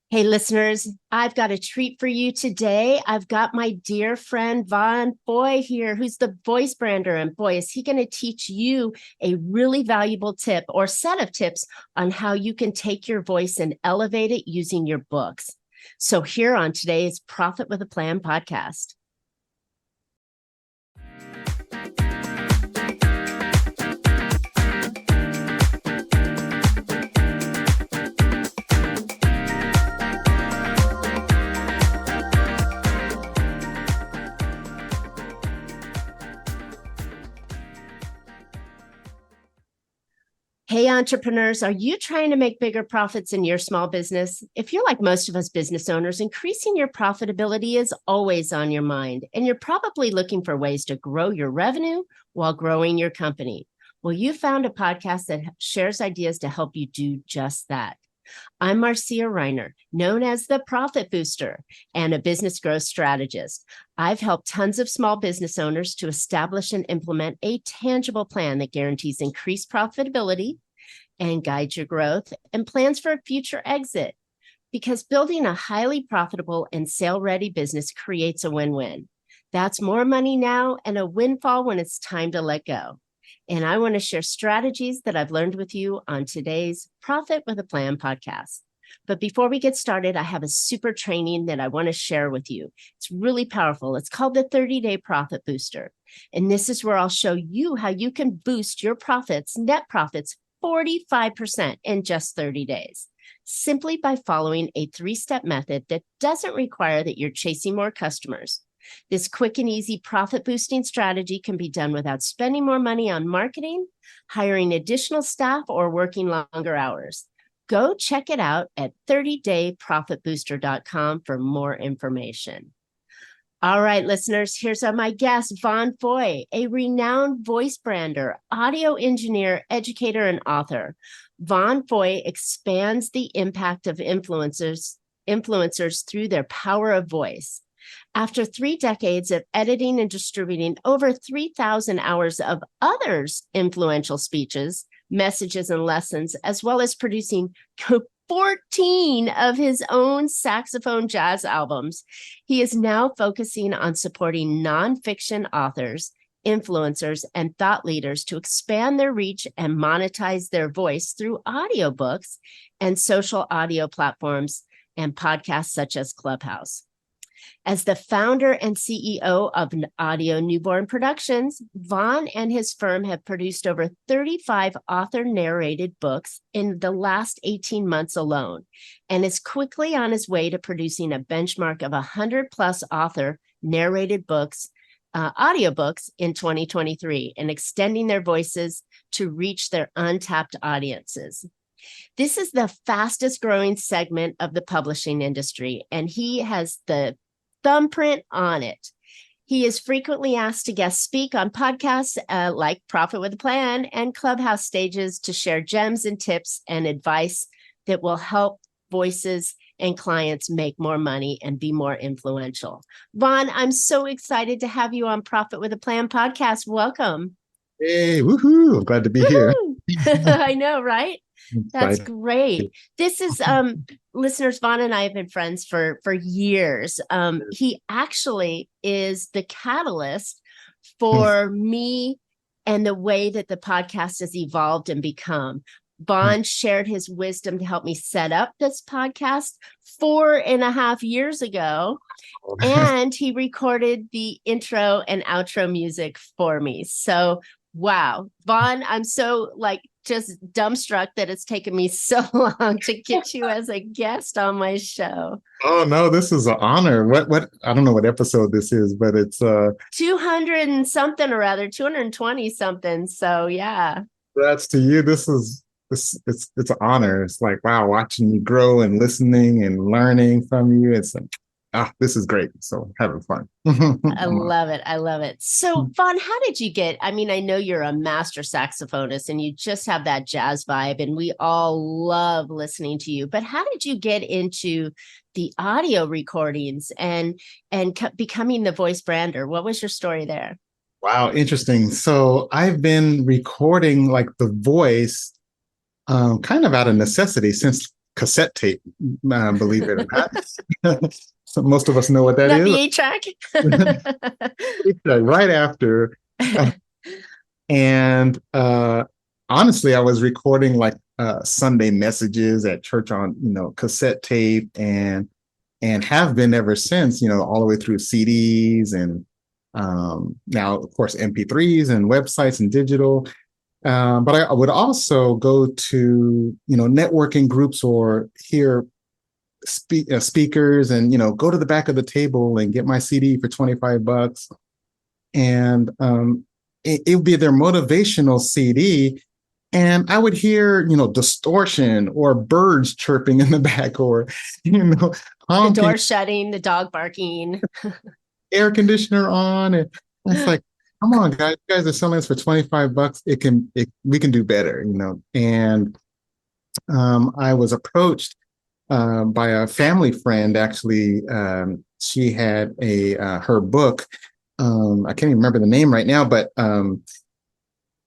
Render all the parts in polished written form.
Hey, listeners, I've got a treat for you today. I've got my dear friend Vaughn Fahie here, who's the voice brander. And boy, is he going to teach you a really valuable tip or set of tips on how you can take your voice and elevate it using your books. So here on today's Profit with a Plan podcast. Hey, entrepreneurs, are you trying to make bigger profits in your small business? If you're like most of us business owners, increasing your profitability is always on your mind, and you're probably looking for ways to grow your revenue while growing your company. Well, you found a podcast that shares ideas to help you do just that. I'm Marcia, known as the Profit Booster and a business growth strategist. I've helped tons of small business owners to establish and implement a tangible plan that guarantees increased profitability and guides your growth and plans for a future exit. Because building a highly profitable and sale-ready business creates a win-win. That's more money now and a windfall when it's time to let go. And I want to share strategies that I've learned with you on today's Profit with a Plan podcast. But before we get started, I have a super training that I want to share with you. It's really powerful. It's called the 30-Day Profit Booster. And this is where I'll show you how you can boost your profits, net profits, 45% in just 30 days, simply by following a 3-step method that doesn't require that you're chasing more customers. This quick and easy profit boosting strategy can be done without spending more money on marketing, hiring additional staff, or working longer hours. Go check it out at 30dayprofitbooster.com for more information. All right, listeners, here's my guest, Vaughn Fahie, a renowned voice brander, audio engineer, educator, and author. Vaughn Fahie expands the impact of influencers through their power of voice. After 3 decades of editing and distributing over 3,000 hours of others' influential speeches, messages, and lessons, as well as producing 14 of his own saxophone jazz albums, he is now focusing on supporting nonfiction authors, influencers, and thought leaders to expand their reach and monetize their voice through audiobooks and social audio platforms and podcasts such as Clubhouse. As the founder and CEO of Audio Newborn Productions, Vaughn and his firm have produced over 35 author-narrated books in the last 18 months alone, and is quickly on his way to producing a benchmark of 100-plus author-narrated books, audiobooks in 2023, and extending their voices to reach their untapped audiences. This is the fastest growing segment of the publishing industry, and he has the thumbprint on it. He is frequently asked to guest speak on podcasts like Profit with a Plan and Clubhouse stages to share gems and tips and advice that will help voices and clients make more money and be more influential. Vaughn, I'm so excited to have you on Profit with a Plan podcast. Welcome. Hey, woohoo! I'm glad to be here. I know, right? That's Excited. great. This is listeners, Vaughn and I have been friends for years. He actually is the catalyst for me and the way that the podcast has evolved and become. Vaughn shared his wisdom to help me set up this podcast 4.5 years ago. And he recorded the intro and outro music for me. So, wow, Vaughn, I'm so just dumbstruck that it's taken me so long to get you as a guest on my show. Oh no, this is an honor. What I don't know what episode this is, but it's 200 and something, or rather 220 something. So yeah. That's to you. It's an honor. It's like, wow, watching you grow and listening and learning from you. It's like, this is great. So having fun. I love it. I love it. So, Vaughn, how did you get? I mean, I know you're a master saxophonist and you just have that jazz vibe, and we all love listening to you. But how did you get into the audio recordings and becoming the voice brander? What was your story there? Wow, interesting. So I've been recording like the voice kind of out of necessity since cassette tape, believe it or not. So most of us know what that Not is. the 8-track. Right after. And honestly, I was recording like Sunday messages at church on, cassette tape and have been ever since, all the way through CDs and now, of course, MP3s and websites and digital. But I would also go to, networking groups or hear speakers and, go to the back of the table and get my CD for $25. And it would be their motivational CD. And I would hear, distortion or birds chirping in the back or, The honking, door shutting, the dog barking. air conditioner on. And it's like, come on, guys, you guys are selling this for $25. We can do better, And I was approached by a family friend, actually. She had her book. I can't even remember the name right now, but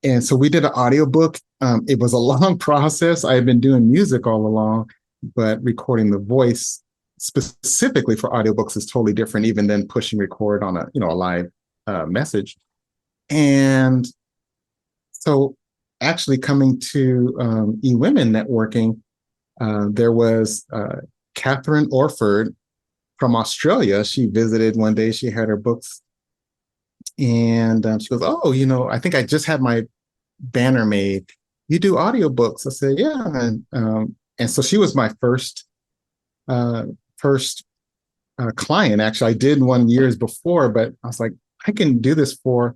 and so we did an audiobook. It was a long process. I had been doing music all along, but recording the voice specifically for audiobooks is totally different, even than pushing record on a live message. And so actually coming to eWomen networking, there was Catherine Orford from Australia. She visited one day. She had her books. And she goes, oh, I think I just had my banner made. You do audiobooks? I said, yeah. And so she was my first client. Actually, I did one years before, but I was like, I can do this for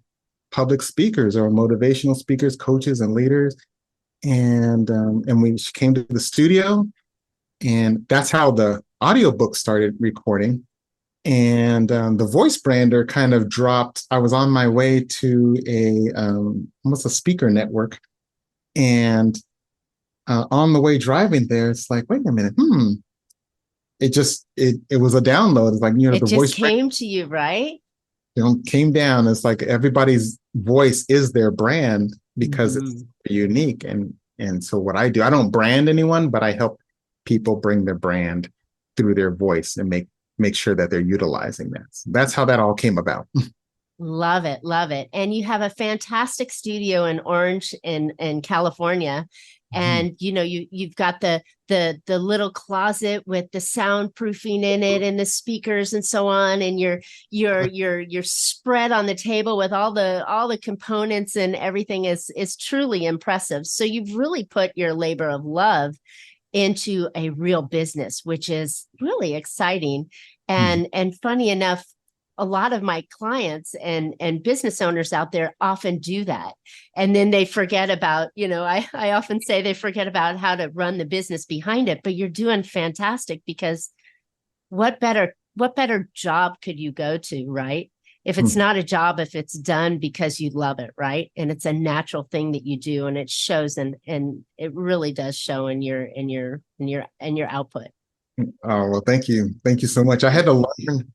public speakers or motivational speakers, coaches, and leaders. And she came to the studio, and that's how the audiobook started recording. And the voice brander kind of dropped. I was on my way to almost a speaker network. And on the way driving there, it's like, wait a minute, it was a download. It's like, It the just voice came to you, right? came down. It's like everybody's voice is their brand because it's unique. And so what I do, I don't brand anyone, but I help people bring their brand through their voice and make sure that they're utilizing that. So that's how that all came about. Love it. Love it. And you have a fantastic studio in Orange in California. And you've got the little closet with the soundproofing in it and the speakers and so on, and your spread on the table with all the components and everything is truly impressive. So you've really put your labor of love into a real business, which is really exciting. And funny enough, a lot of my clients and business owners out there often do that. And then they forget about, I often say they forget about how to run the business behind it, but you're doing fantastic, because what better job could you go to, right? If it's not a job, if it's done because you love it, right? And it's a natural thing that you do, and it shows, and it really does show in your output. Oh, well, thank you. Thank you so much. I had to learn,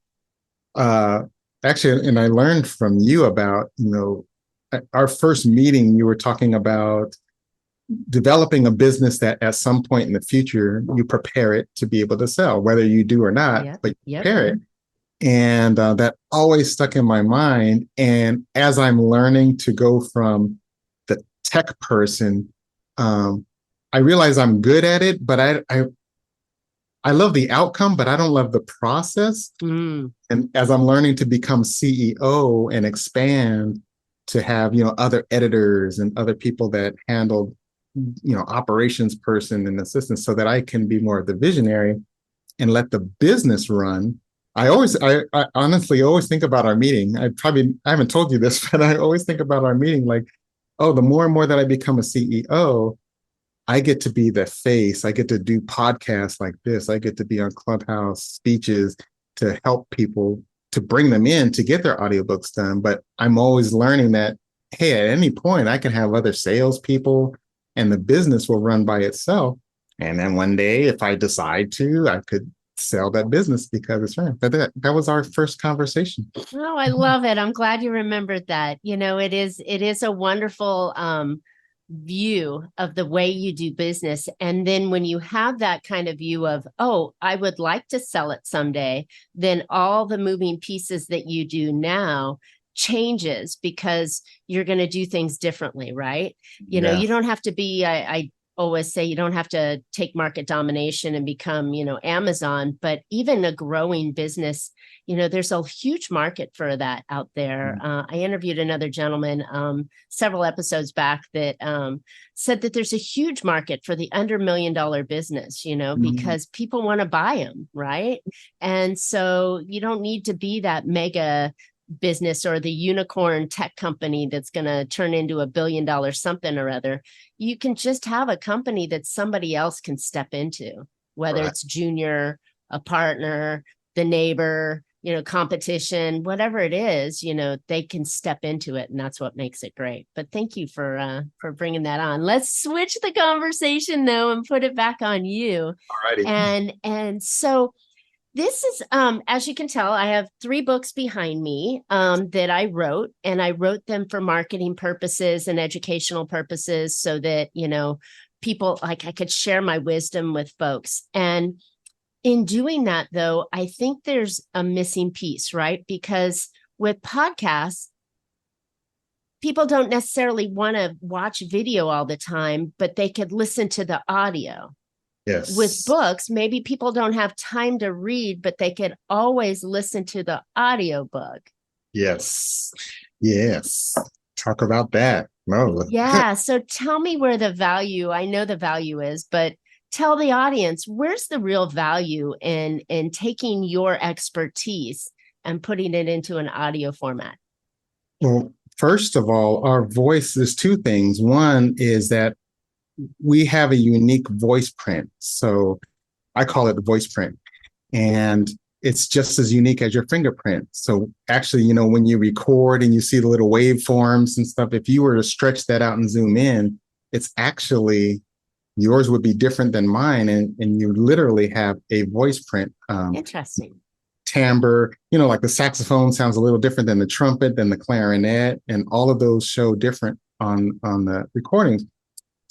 actually, and I learned from you about, at our first meeting, you were talking about developing a business that at some point in the future, you prepare it to be able to sell, whether you do or not, but you prepare it. And that always stuck in my mind. And as I'm learning to go from the tech person, I realize I'm good at it, but I love the outcome, but I don't love the process. And as I'm learning to become CEO and expand to have, other editors and other people that handle, operations person and assistants, so that I can be more of the visionary and let the business run. I honestly always think about our meeting. I haven't told you this, but I always think about our meeting like, oh, the more and more that I become a CEO, I get to be the face. I get to do podcasts like this. I get to be on Clubhouse speeches to help people, to bring them in to get their audiobooks done. But I'm always learning that, hey, at any point I can have other salespeople and the business will run by itself. And then one day, if I decide to, I could sell that business because it's right. But that was our first conversation. Oh, I love it. I'm glad you remembered that. It is a wonderful view of the way you do business. And then when you have that kind of view of, oh, I would like to sell it someday, then all the moving pieces that you do now changes because you're going to do things differently, right? You know, Yeah. you don't have to be, I always say you don't have to take market domination and become, Amazon, but even a growing business, there's a huge market for that out there. I interviewed another gentleman several episodes back that said that there's a huge market for the under $1 million business, because people want to buy them, right? And so you don't need to be that mega business or the unicorn tech company that's going to turn into $1 billion something or other. You can just have a company that somebody else can step into, whether it's junior, a partner, the neighbor, competition, whatever it is, they can step into it, and that's what makes it great. But thank you for bringing that on. Let's switch the conversation though and put it back on you. Alrighty. And so this is, as you can tell, I have 3 books behind me that I wrote, and I wrote them for marketing purposes and educational purposes so that, people, like, I could share my wisdom with folks. And in doing that, though, I think there's a missing piece, right? Because with podcasts, people don't necessarily want to watch video all the time, but they could listen to the audio. Yes. With books, maybe people don't have time to read, but they could always listen to the audiobook. Yes. Yes. Talk about that. No. Yeah. So tell me where the value, I know the value is, but tell the audience, where's the real value in taking your expertise and putting it into an audio format? Well, first of all, our voice, there's 2 things. One is that we have a unique voice print. So I call it the voice print. And it's just as unique as your fingerprint. So actually, when you record and you see the little waveforms and stuff, if you were to stretch that out and zoom in, it's actually, yours would be different than mine. And you literally have a voice print. Interesting. Timbre, like the saxophone sounds a little different than the trumpet, than the clarinet, and all of those show different on the recordings.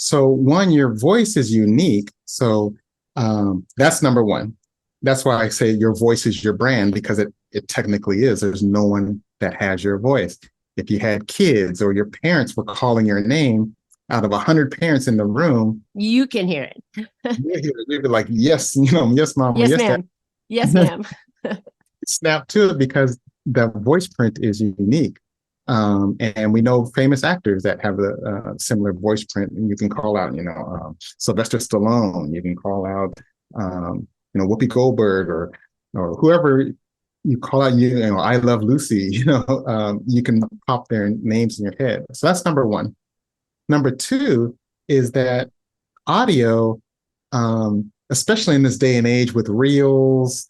So one, your voice is unique. So that's number one. That's why I say your voice is your brand, because it technically is. There's no one that has your voice. If you had kids or your parents were calling your name, out of 100 parents in the room, you can hear it. You'd be like, yes, yes, mom, yes, ma'am. Dad. Yes, ma'am. Snap to it because the voice print is unique. And we know famous actors that have a similar voice print, and you can call out, Sylvester Stallone. You can call out, Whoopi Goldberg or whoever you call out. I Love Lucy. You can pop their names in your head. So that's number one. Number 2 is that audio, especially in this day and age with reels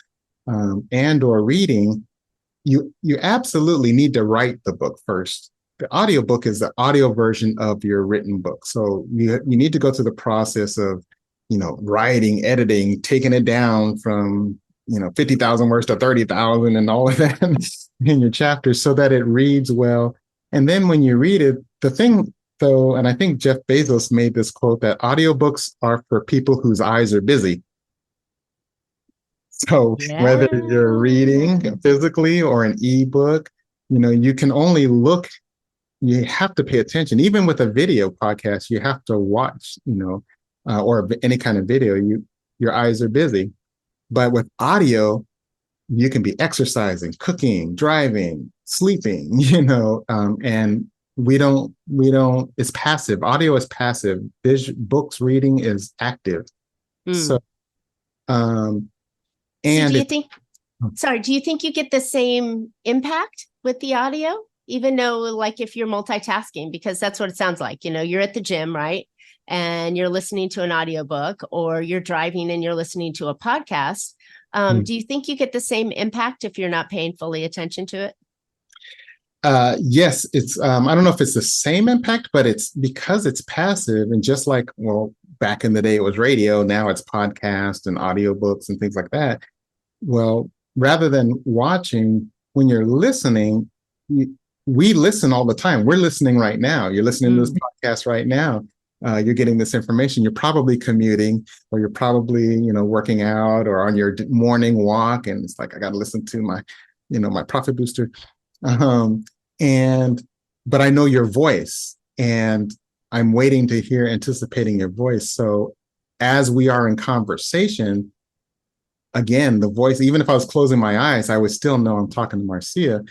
and or reading. You absolutely need to write the book first. The audiobook is the audio version of your written book. So you need to go through the process of, writing, editing, taking it down from, 50,000 words to 30,000 and all of that in your chapters so that it reads well. And then when you read it, the thing though, and I think Jeff Bezos made this quote, that audiobooks are for people whose eyes are busy. So whether you're reading physically or an ebook, you can only look, you have to pay attention. Even with a video podcast, you have to watch, or any kind of video, your eyes are busy. But with audio, you can be exercising, cooking, driving, sleeping, and we don't, it's passive. Audio is passive. Books reading is active. So, and do you think you get the same impact with the audio, even though, like, if you're multitasking, because that's what it sounds like, you're at the gym, right? And you're listening to an audiobook, or you're driving and you're listening to a podcast. Do you think you get the same impact if you're not paying fully attention to it? Yes, it's, I don't know if it's the same impact, but it's because it's passive. And just like, back in the day, it was radio. Now it's podcast and audiobooks and things like that. Well, rather than watching, when you're listening, we listen all the time. We're listening right now. You're listening to this podcast right now. you're getting this information. You're probably commuting, or you're probably, working out or on your morning walk. And it's like, I got to listen to my profit booster. Um, and, but I know your voice, and I'm waiting to hear, anticipating your voice. So as we are in conversation, again, the voice, even if I was closing my eyes, I would still know I'm talking to Marcia.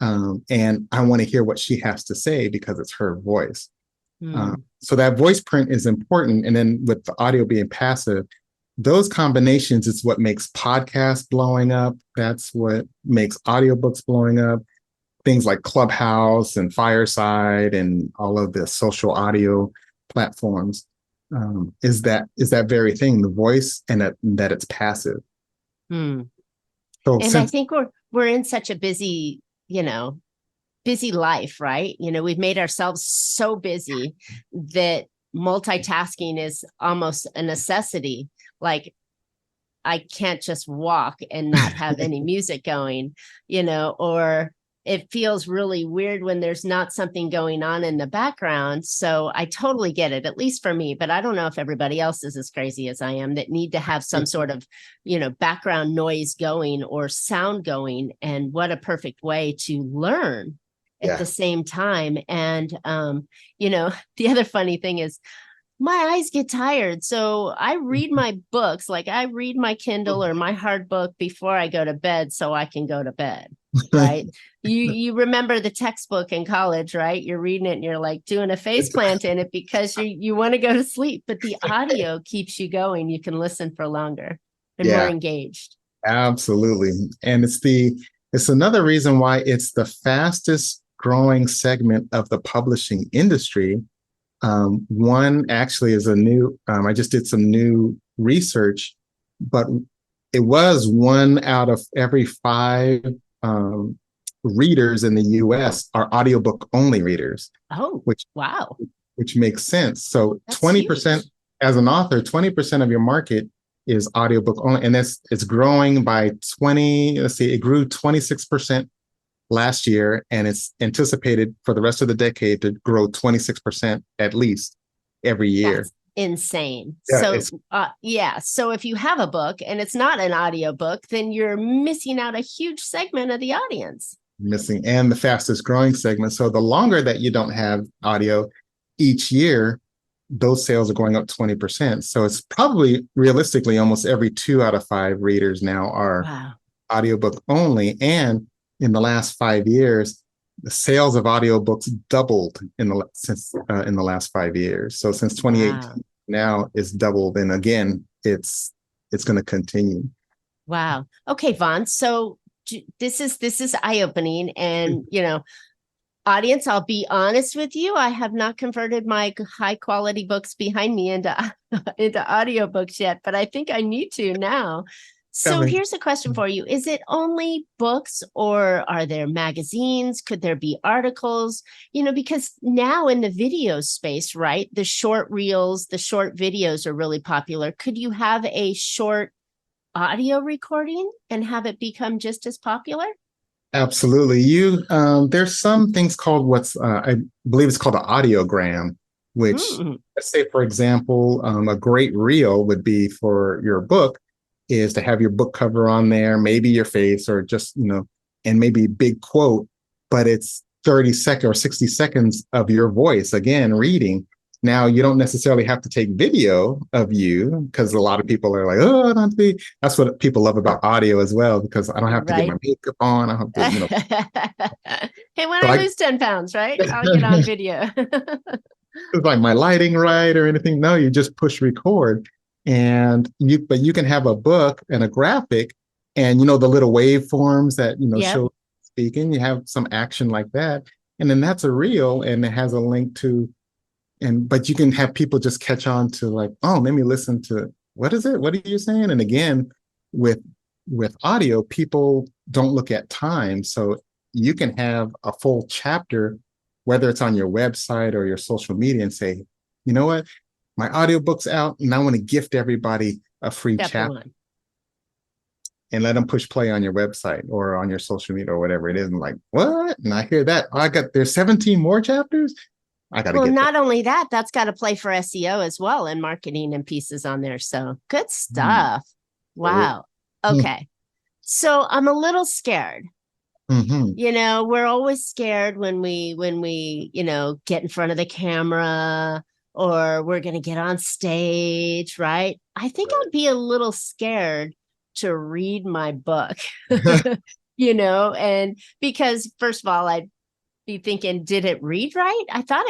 And I want to hear what she has to say because it's her voice. So that voice print is important. And then with the audio being passive, those combinations is what makes podcasts blowing up. That's what makes audiobooks blowing up. Things like Clubhouse and Fireside and all of the social audio platforms is that very thing, the voice, and that it's passive. So and I think we're in such a busy life, right? We've made ourselves so busy that multitasking is almost a necessity. Like, I can't just walk and not have any music going, or it feels really weird when there's not something going on in the background. So I totally get it, at least for me, but I don't know if everybody else is as crazy as I am that need to have some sort of, background noise going or sound going. And what a perfect way to learn at the same time. And, the other funny thing is my eyes get tired. So I read my books, like I read my Kindle or my hard book before I go to bed so I can go to bed. Right. You remember the textbook in college, right? You're reading it and you're like doing a face plant in it because you want to go to sleep, but the audio keeps you going. You can listen for longer and more engaged. Absolutely. And it's another reason why it's the fastest growing segment of the publishing industry. One actually is I just did some new research, but it was 1 out of every 5 readers in the US are audiobook only readers. Oh, wow. Which makes sense. So That's 20%, huge. as an author, 20% of your market is audiobook only. And it's growing by 20, it grew 26% last year, and it's anticipated for the rest of the decade to grow 26% at least every year. That's insane. Yeah, So if you have a book and it's not an audiobook, then you're missing out a huge segment of the audience. And the fastest growing segment. So the longer that you don't have audio, each year, those sales are going up 20%. So it's probably realistically almost every 2 out of 5 readers now are audiobook only. And in the last 5 years, the sales of audiobooks doubled in the last 5 years. So since 2018, now it's doubled. And again, it's going to continue. Wow. Okay, Vaughn. So this is eye-opening. And, audience, I'll be honest with you. I have not converted my high quality books behind me into audiobooks yet, but I think I need to now. So here's a question for you. Is it only books, or are there magazines? Could there be articles? Because now in the video space, right, the short reels, the short videos are really popular. Could you have a short audio recording and have it become just as popular? Absolutely. There's some things called I believe it's called an audiogram, which, let's say, for example, a great reel would be for your book is to have your book cover on there, maybe your face, or just, and maybe big quote, but it's 30 seconds or 60 seconds of your voice, again, reading. Now, you don't necessarily have to take video of you, because a lot of people are like, oh, I don't have to be. That's what people love about audio as well, because I don't have to get my makeup on. I have to, Hey, when I lose 10 pounds, right? I'll get on video. It's like my lighting right or anything. No, you just push record. But you can have a book and a graphic, and the little waveforms that show speaking. You have some action like that, and then that's a reel, and it has a link to. But you can have people just catch on to like, oh, let me listen to, what is it? What are you saying? And again, with audio, people don't look at time, so you can have a full chapter, whether it's on your website or your social media, and say, you know what? My audiobook's out, and I want to gift everybody a free chapter. And let them push play on your website or on your social media or whatever it is. And like, what? And I hear that. There's 17 more chapters. I got to Well, get that. not only that, that's got to play for SEO as well and marketing and pieces on there. So good stuff. Wow. Okay. So I'm a little scared. Mm-hmm. We're always scared when we, get in front of the camera or we're going to get on stage, right? I think I'd be a little scared to read my book, and because first of all, I'd be thinking, did it read right? I thought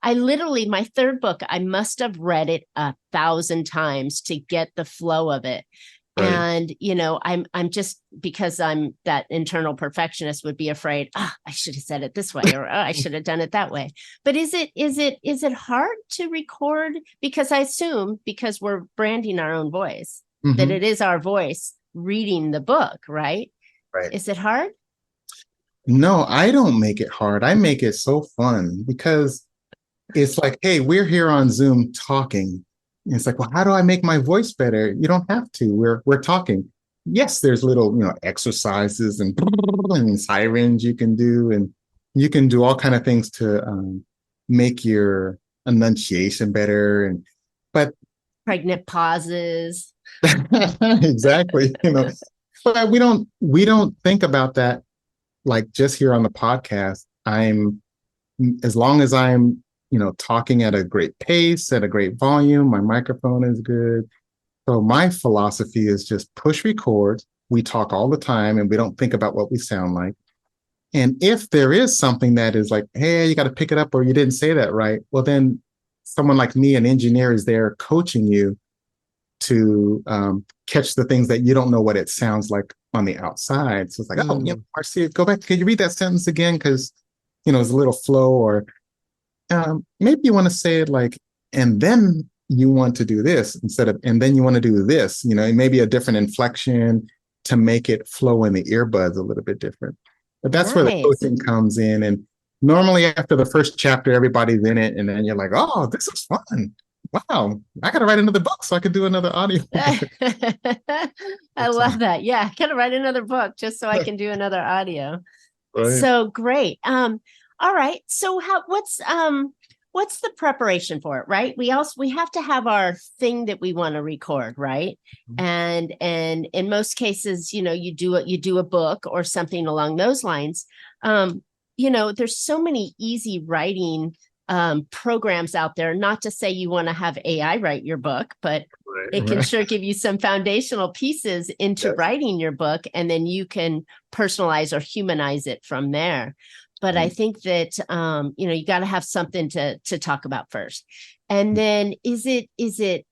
I literally, my third book, I must have read it 1,000 times to get the flow of it. Right. And, I'm just because I'm that internal perfectionist would be afraid, I should have said it this way, or I should have done it that way. But is it hard to record? Because I assume because we're branding our own voice, that it is our voice reading the book, right? Right. Is it hard? No, I don't make it hard. I make it so fun because it's like, hey, we're here on Zoom talking. And it's like, well, how do I make my voice better? You don't have to. We're talking. Yes, there's little, exercises and sirens you can do, and you can do all kind of things to make your enunciation better. But Pregnant pauses. exactly, but we don't think about that like just here on the podcast. As long as I'm talking at a great pace, at a great volume, my microphone is good. So my philosophy is just push record. We talk all the time and we don't think about what we sound like. And if there is something that is like, hey, you got to pick it up or you didn't say that right, well, then someone like me, an engineer, is there coaching you to catch the things that you don't know what it sounds like on the outside. So it's like, Marcia, go back. Can you read that sentence again? Because, it's a little flow, or maybe you want to say it like, and then you want to do this instead of, and then you want to do this, maybe a different inflection to make it flow in the earbuds a little bit different. But that's where the coaching comes in. And normally after the first chapter, everybody's in it. And then you're like, oh, this is fun. Wow, I got to write another book so I could do another audio. I love that. Yeah, got to write another book just so I can do another audio. Right. So great. All right. So what's the preparation for it, right? We have to have our thing that we want to record, right? And in most cases, you do a book or something along those lines. There's so many easy writing programs out there. Not to say you want to have AI write your book, but it can sure give you some foundational pieces into writing your book, and then you can personalize or humanize it from there. But I think that you got to have something to talk about first, and then is it?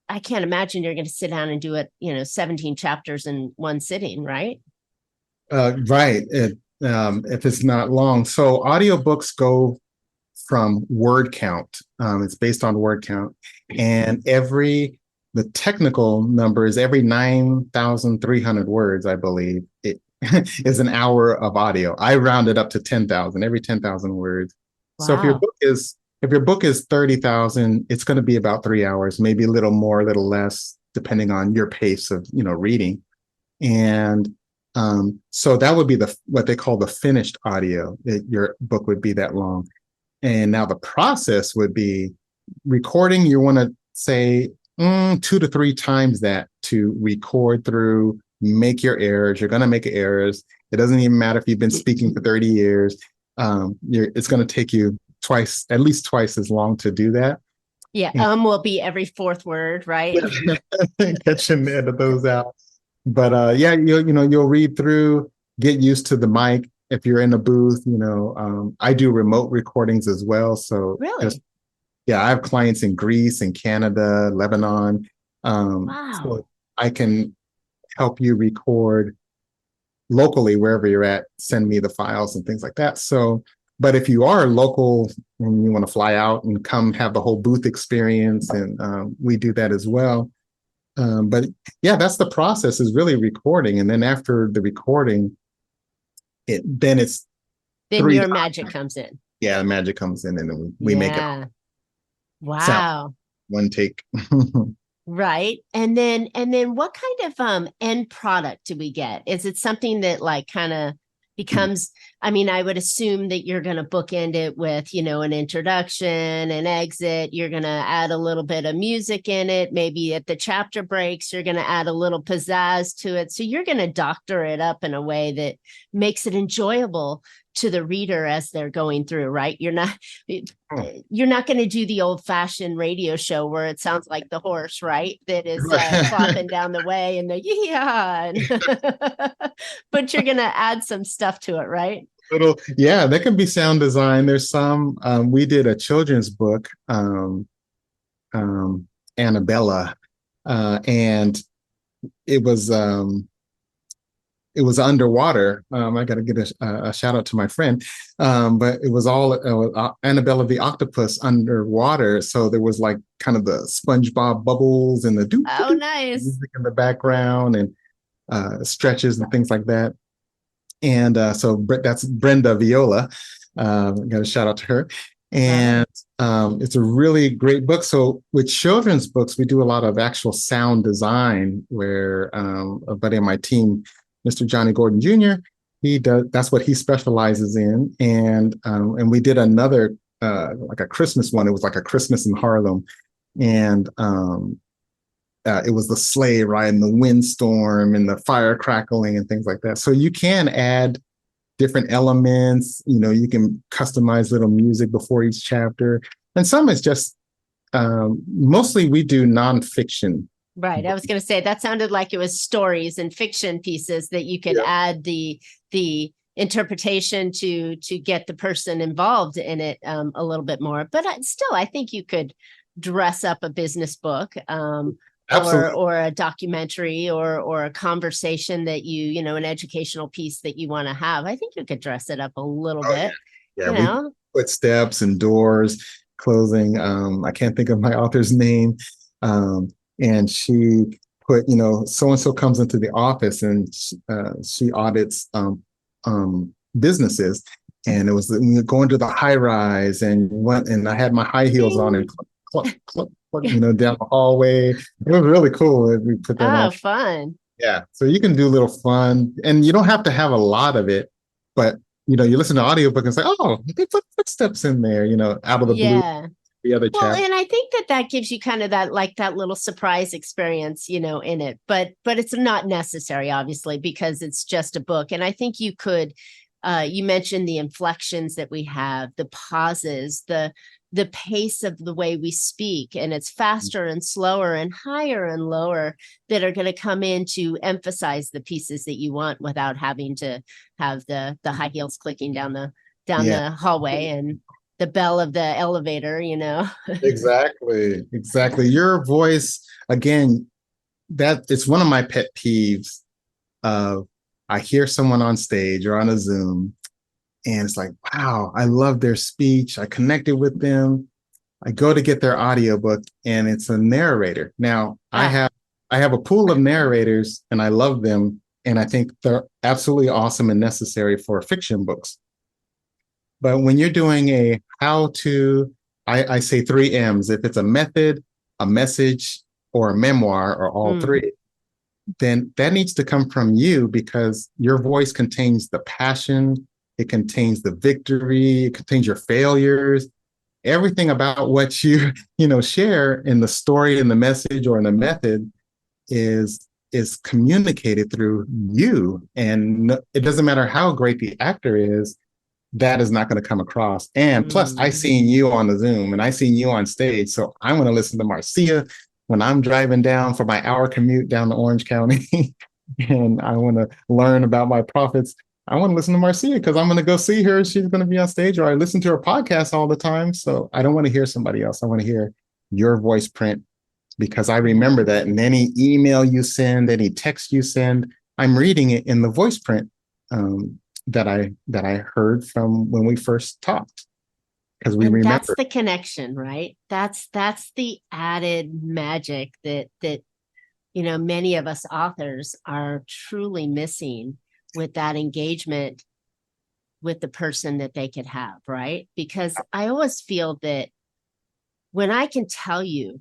I can't imagine you're going to sit down and do it, 17 chapters in one sitting, right? Right. If it's not long, so audiobooks go from word count. It's based on word count, and the technical number is every 9,300 words, I believe. It is an hour of audio. I round it up to 10,000, every 10,000 words. Wow. So if your book is 30,000, it's going to be about 3 hours, maybe a little more, a little less, depending on your pace of reading. And so that would be what they call the finished audio. Your book would be that long. And now the process would be recording. You want to say 2 to 3 times that to record through, make your errors. You're going to make errors. It doesn't even matter if you've been speaking for 30 years. It's going to take you at least twice as long to do that. Yeah. Will be every fourth word, right? Catching those out. But you'll read through, get used to the mic. If you're in a booth, I do remote recordings as well. So really, I have clients in Greece and Canada, Lebanon. Wow. So I can help you record locally wherever you're at. Send me the files and things like that. So, but if you are local and you want to fly out and come have the whole booth experience, and we do that as well. But yeah, that's the process, is really recording. And then after the recording, then your magic comes in. Yeah, the magic comes in, and then we make it. Wow. One take. Right. And then what kind of end product do we get? Is it something that like kind of, becomes, I mean, I would assume that you're going to bookend it with, an introduction, an exit. You're going to add a little bit of music in it. Maybe at the chapter breaks, you're going to add a little pizzazz to it. So you're going to doctor it up in a way that makes it enjoyable to the reader as they're going through, right? You're not going to do the old fashioned radio show where it sounds like the horse, right? That is flopping down the way and but you're going to add some stuff to it, right? Yeah, that can be sound design. There's some, we did a children's book, Annabella, and it was, underwater. I got to get a shout out to my friend, but it was all Annabella the octopus underwater. So there was like kind of the SpongeBob bubbles and the Nice music in the background and stretches and things like that. And so that's Brenda Viola. Got a shout out to her. And it's a really great book. So with children's books, we do a lot of actual sound design where a buddy on my team, Mr. Johnny Gordon Jr., that's what he specializes in. And we did another like a Christmas one. It was like a Christmas in Harlem. And it was the sleigh ride and the windstorm and the fire crackling and things like that. So you can add different elements. You can customize little music before each chapter. And some is just mostly we do nonfiction. Right. I was going to say that sounded like it was stories and fiction pieces that you could add the interpretation to get the person involved in it a little bit more. But still, I think you could dress up a business book or a documentary or a conversation that an educational piece that you want to have. I think you could dress it up a little bit. Yeah, we put steps and doors, closing. I can't think of my author's name. And she put, so-and-so comes into the office and she audits businesses. And it was going to the high rise and I had my high heels on and cluck, cluck, cluck, down the hallway. It was really cool. We put that on. Oh, fun. Yeah. So you can do a little fun and you don't have to have a lot of it, but you listen to audiobook and say, oh, they put footsteps in there, out of the blue. The other chapter. And I think that gives you kind of that little surprise experience, in it, but it's not necessary, obviously, because it's just a book. And I think you could, you mentioned the inflections that we have, the pauses, the pace of the way we speak, and it's faster and slower and higher and lower that are going to come in to emphasize the pieces that you want without having to have the high heels clicking down the hallway and the bell of the elevator, Exactly. Your voice, again, that it's one of my pet peeves of I hear someone on stage or on a Zoom and it's like, wow, I love their speech. I connected with them. I go to get their audiobook and it's a narrator. Now I have a pool of narrators and I love them. And I think they're absolutely awesome and necessary for fiction books. But when you're doing a how-to, I say 3 M's. If it's a method, a message, or a memoir, or all three, then that needs to come from you because your voice contains the passion, it contains the victory, it contains your failures, everything about what you share in the story, in the message, or in the method is communicated through you. And it doesn't matter how great the actor is, that is not going to come across. And plus, I seen you on the Zoom and I seen you on stage. So I want to listen to Marcia when I'm driving down for my hour commute down to Orange County and I want to learn about my prophets. I want to listen to Marcia because I'm going to go see her. She's going to be on stage, or I listen to her podcast all the time. So I don't want to hear somebody else. I want to hear your voice print because I remember that in any email you send, any text you send, I'm reading it in the voice print. That I heard from when we first talked, because we remember. That's the connection, right? That's the added magic that many of us authors are truly missing with that engagement with the person that they could have, right? Because I always feel that when I can tell you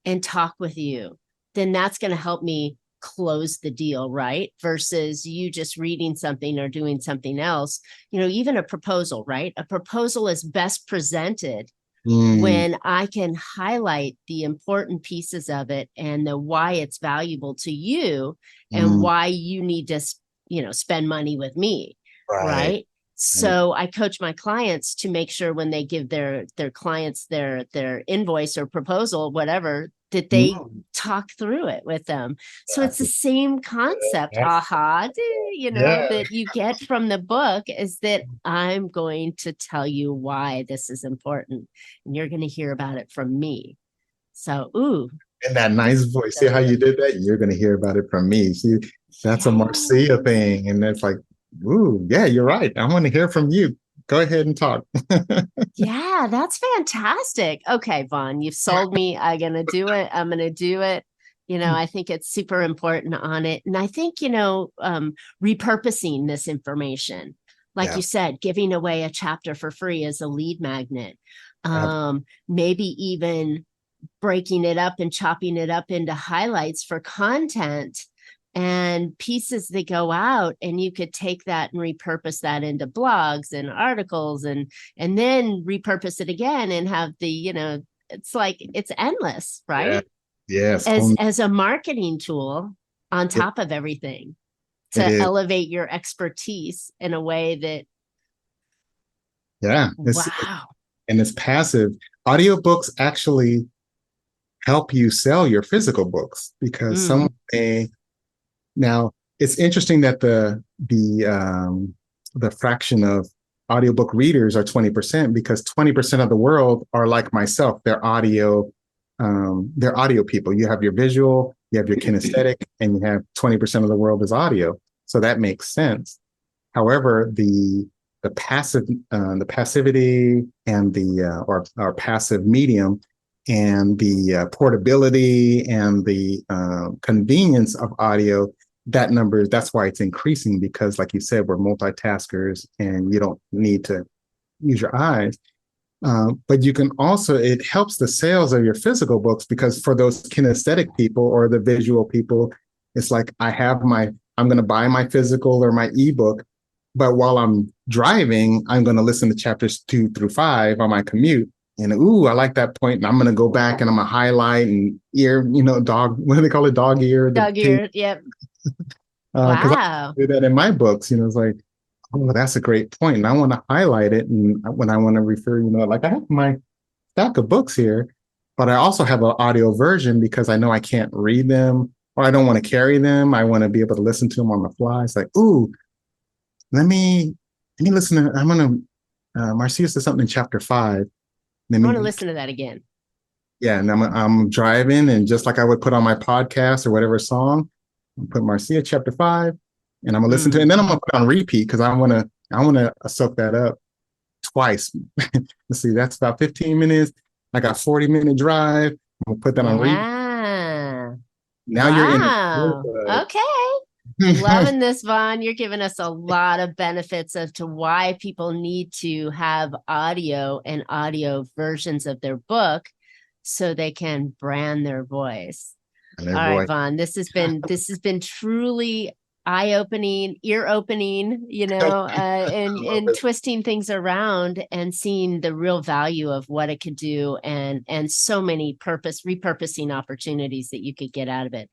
and talk with you, then that's going to help me close the deal, right? Versus you just reading something or doing something else. Even a proposal, right? A proposal is best presented when I can highlight the important pieces of it and the why it's valuable to you and why you need to, spend money with me, right? So I coach my clients to make sure when they give their clients their invoice or proposal, whatever, that they talk through it with them. So it's the same concept, that you get from the book, is that I'm going to tell you why this is important, and you're going to hear about it from me. So, And that nice voice. See how you did that? You're going to hear about it from me. See, that's a Marcia thing. And it's like, ooh, yeah, you're right. I want to hear from you. Go ahead and talk. Yeah, that's fantastic. Okay, Vaughn, you've sold me. I'm going to do it. I'm going to do it. I think it's super important on it. And I think, repurposing this information, like you said, giving away a chapter for free as a lead magnet, maybe even breaking it up and chopping it up into highlights for content and pieces that go out, and you could take that and repurpose that into blogs and articles and then repurpose it again and have the, it's like, it's endless, right? Yes. As a marketing tool on top of everything to elevate your expertise in a way that, wow. And it's passive. Audiobooks actually help you sell your physical books because now it's interesting that the fraction of audiobook readers are 20%, because 20% of the world are like myself. They're audio people. You have your visual, you have your kinesthetic, and you have 20% of the world is audio. So that makes sense. However, the passivity and or passive medium and the portability and the convenience of audio, that's why it's increasing, because like you said, we're multitaskers and you don't need to use your eyes. But you can also, it helps the sales of your physical books, because for those kinesthetic people or the visual people, it's like, I'm going to buy my physical or my ebook, but while I'm driving, I'm going to listen to chapters 2 through 5 on my commute. And I like that point. And I'm going to go back and I'm going to highlight and dog, what do they call it? Dog ear. Dog ear. Yep. Wow. I do that in my books, it's like, oh, that's a great point. And I want to highlight it. And when I want to refer, like I have my stack of books here, but I also have an audio version because I know I can't read them or I don't want to carry them. I want to be able to listen to them on the fly. It's like, let me listen to, I'm going to, Marcia said something in chapter 5. I want to listen to that again. Yeah. And I'm driving, and just like I would put on my podcast or whatever song, I'll put Marcia chapter 5, and I'm gonna listen to it, and then I'm gonna put it on repeat because I wanna soak that up twice. Let's see, that's about 15 minutes. I got 40-minute drive. I'm gonna put that on repeat. Now you're in. Okay. Loving this, Vaughn. You're giving us a lot of benefits as to why people need to have audio and audio versions of their book so they can brand their voice. All right, Vaughn, this has been truly eye-opening, ear-opening, and twisting things around and seeing the real value of what it could do, and so many repurposing opportunities that you could get out of it.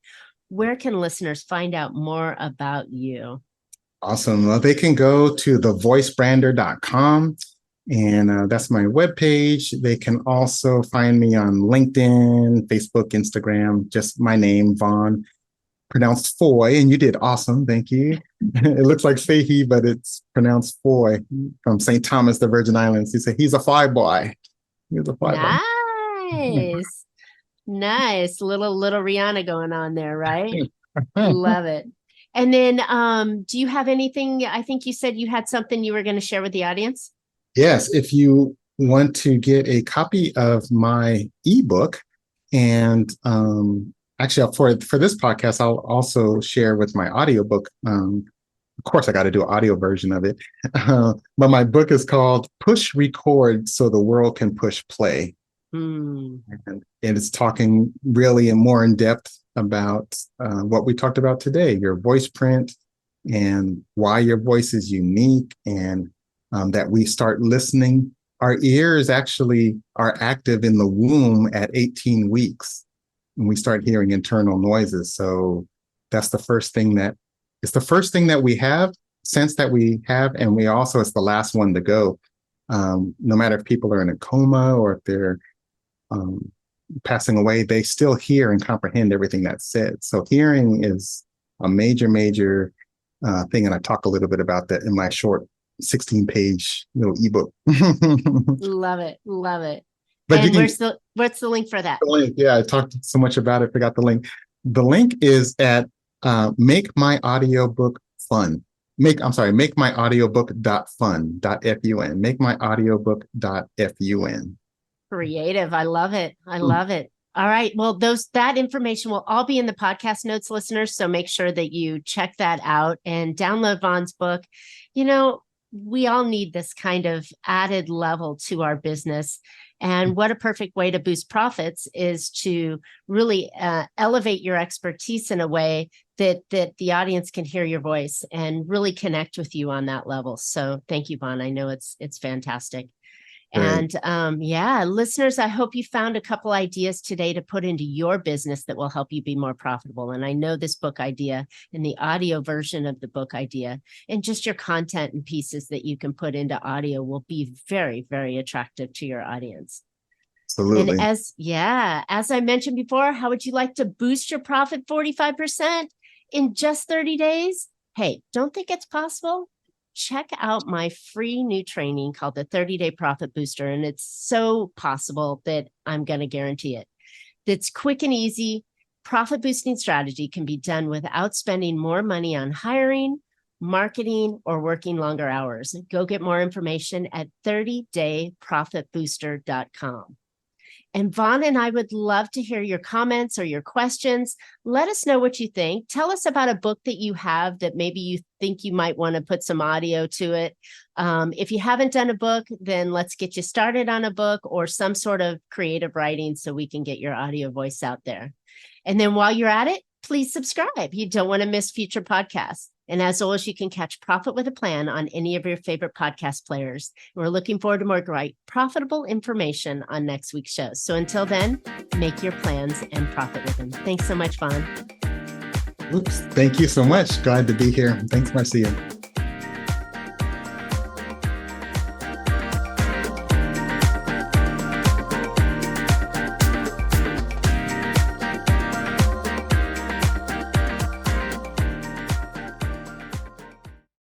Where can listeners find out more about you? Awesome. Well, they can go to thevoicebrander.com, and that's my webpage. They can also find me on LinkedIn, Facebook, Instagram, just my name, Vaughn, pronounced Foy, and you did awesome. Thank you. It looks like Fahie, but it's pronounced Foy, from St. Thomas, the Virgin Islands. He said he's a fly boy. He's a fly boy. Nice. Nice. Little Rihanna going on there, right? Love it. And then do you have anything? I think you said you had something you were going to share with the audience. Yes, if you want to get a copy of my ebook, and actually for this podcast, I'll also share with my audiobook. Of course, I got to do an audio version of it. But my book is called Push Record So the World Can Push Play. And it's talking really more in depth about what we talked about today, your voice print and why your voice is unique, and that we start listening. Our ears actually are active in the womb at 18 weeks, and we start hearing internal noises. So that's the first thing that it's the first thing that we have, sense that we have, and we also, it's the last one to go. No matter if people are in a coma or if they're passing away, they still hear and comprehend everything that's said. So hearing is a major, major thing. And I talk a little bit about that in my short 16-page little ebook. Love it. Love it. But and what's the link for that? The link, yeah, I talked so much about it, forgot the link. The link is at Make My Audiobook Fun. Make my audiobook.fun.fun. Make my audiobook.fun. Creative. I love it. I love it. All right. Well, that information will all be in the podcast notes, listeners. So make sure that you check that out and download Vaughn's book. You know, we all need this kind of added level to our business. And what a perfect way to boost profits is to really elevate your expertise in a way that the audience can hear your voice and really connect with you on that level. So thank you, Vaughn. I know it's fantastic. Great. And yeah, listeners, I hope you found a couple ideas today to put into your business that will help you be more profitable. And I know this book idea and the audio version of the book idea and just your content and pieces that you can put into audio will be very, very attractive to your audience. Absolutely. And as I mentioned before, how would you like to boost your profit 45% in just 30 days? Hey, don't think it's possible? Check out my free new training called the 30-Day Profit Booster. And it's so possible that I'm going to guarantee it. It's quick and easy. Profit boosting strategy can be done without spending more money on hiring, marketing, or working longer hours. Go get more information at 30dayprofitbooster.com. And Vaughn and I would love to hear your comments or your questions. Let us know what you think. Tell us about a book that you have that maybe you think you might want to put some audio to it. If you haven't done a book, then let's get you started on a book or some sort of creative writing so we can get your audio voice out there. And then while you're at it, please subscribe. You don't want to miss future podcasts. And as always, you can catch Profit with a Plan on any of your favorite podcast players. We're looking forward to more great profitable information on next week's show. So until then, make your plans and profit with them. Thanks so much, Vaughn. Thank you so much. Glad to be here. Thanks, Marcia.